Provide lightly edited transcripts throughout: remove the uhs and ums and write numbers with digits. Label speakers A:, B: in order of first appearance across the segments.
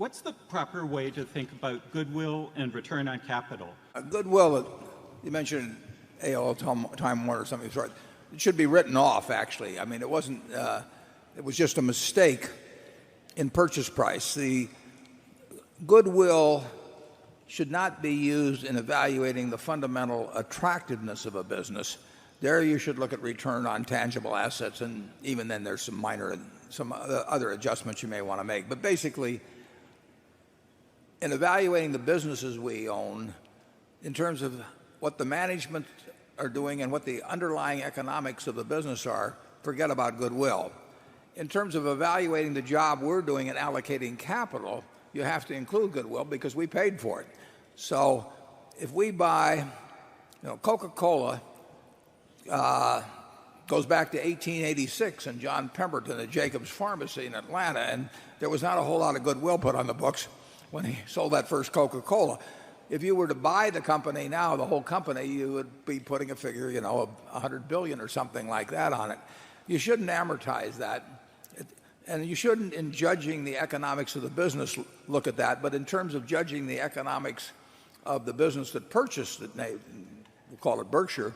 A: What's the proper way to think about goodwill and return on capital?
B: Goodwill, you mentioned A.O. Time Warner or something of the sort. It should be written off, actually. I mean, it wasn't, it was just a mistake in purchase price. The goodwill should not be used in evaluating the fundamental attractiveness of a business. There you should look at return on tangible assets, and even then there's some other adjustments you may want to make. But basically, in evaluating the businesses we own, in terms of what the management are doing and what the underlying economics of the business are, forget about goodwill. In terms of evaluating the job we're doing in allocating capital, you have to include goodwill because we paid for it. So if we buy, Coca-Cola goes back to 1886 and John Pemberton at Jacobs Pharmacy in Atlanta, and there was not a whole lot of goodwill put on the books when he sold that first Coca-Cola. If you were to buy the company now, the whole company, you would be putting a figure, of $100 billion or something like that on it. You shouldn't amortize that. And you shouldn't, in judging the economics of the business, look at that. But in terms of judging the economics of the business that purchased it, we'll call it Berkshire,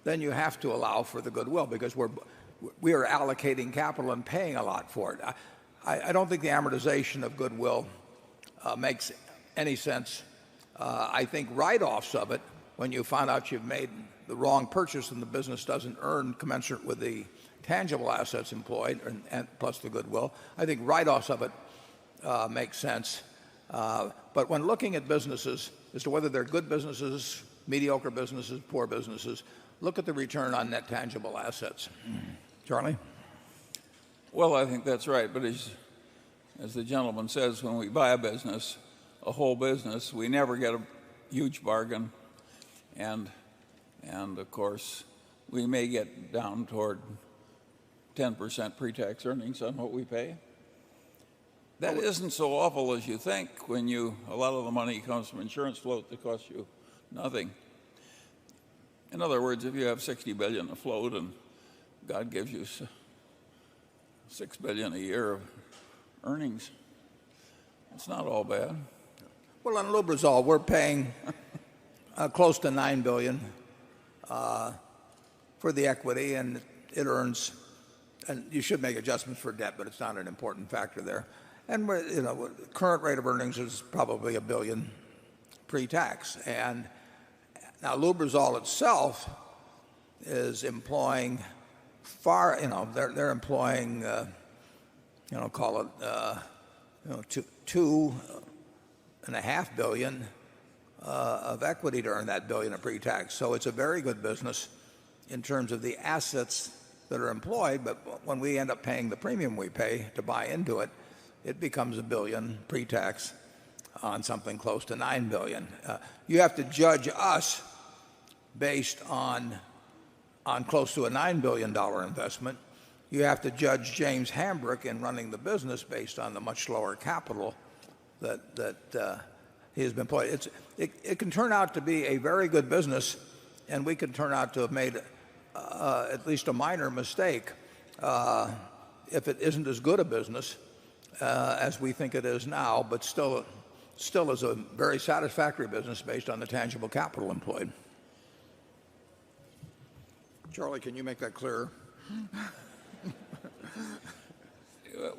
B: then you have to allow for the goodwill because we are allocating capital and paying a lot for it. I don't think the amortization of goodwill makes any sense. I think write-offs of it, when you find out you've made the wrong purchase and the business doesn't earn commensurate with the tangible assets employed and plus the goodwill, I think write-offs of it make sense. But when looking at businesses as to whether they're good businesses, mediocre businesses, poor businesses, look at the return on net tangible assets. Charlie?
C: Well, I think that's right. But as the gentleman says, when we buy a business, a whole business, we never get a huge bargain. And of course, we may get down toward 10% pre-tax earnings on what we pay. That isn't so awful as you think when a lot of the money comes from insurance float that costs you nothing. In other words, if you have $60 billion afloat and God gives you $6 billion a year of earnings, it's not all bad.
B: Well, on Lubrizol, we're paying close to $9 billion for the equity, and it earns. And you should make adjustments for debt, but it's not an important factor there. And current rate of earnings is probably $1 billion pre-tax. And now Lubrizol itself is employing they're employing, call it, $2.5 billion of equity to earn that billion of pre-tax. So it's a very good business in terms of the assets that are employed, but when we end up paying the premium we pay to buy into it, it becomes $1 billion pre-tax on something close to $9 billion. You have to judge us based on close to a $9 billion investment. You have to judge James Hambrick in running the business based on the much lower capital that he has been employed. It can turn out to be a very good business, and we can turn out to have made at least a minor mistake if it isn't as good a business as we think it is now, but still is a very satisfactory business based on the tangible capital employed. Charlie, can you make that clearer?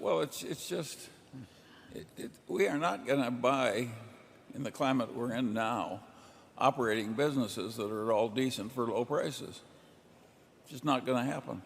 C: Well, it's just we are not going to buy, in the climate we're in now, operating businesses that are all decent for low prices. It's just not going to happen.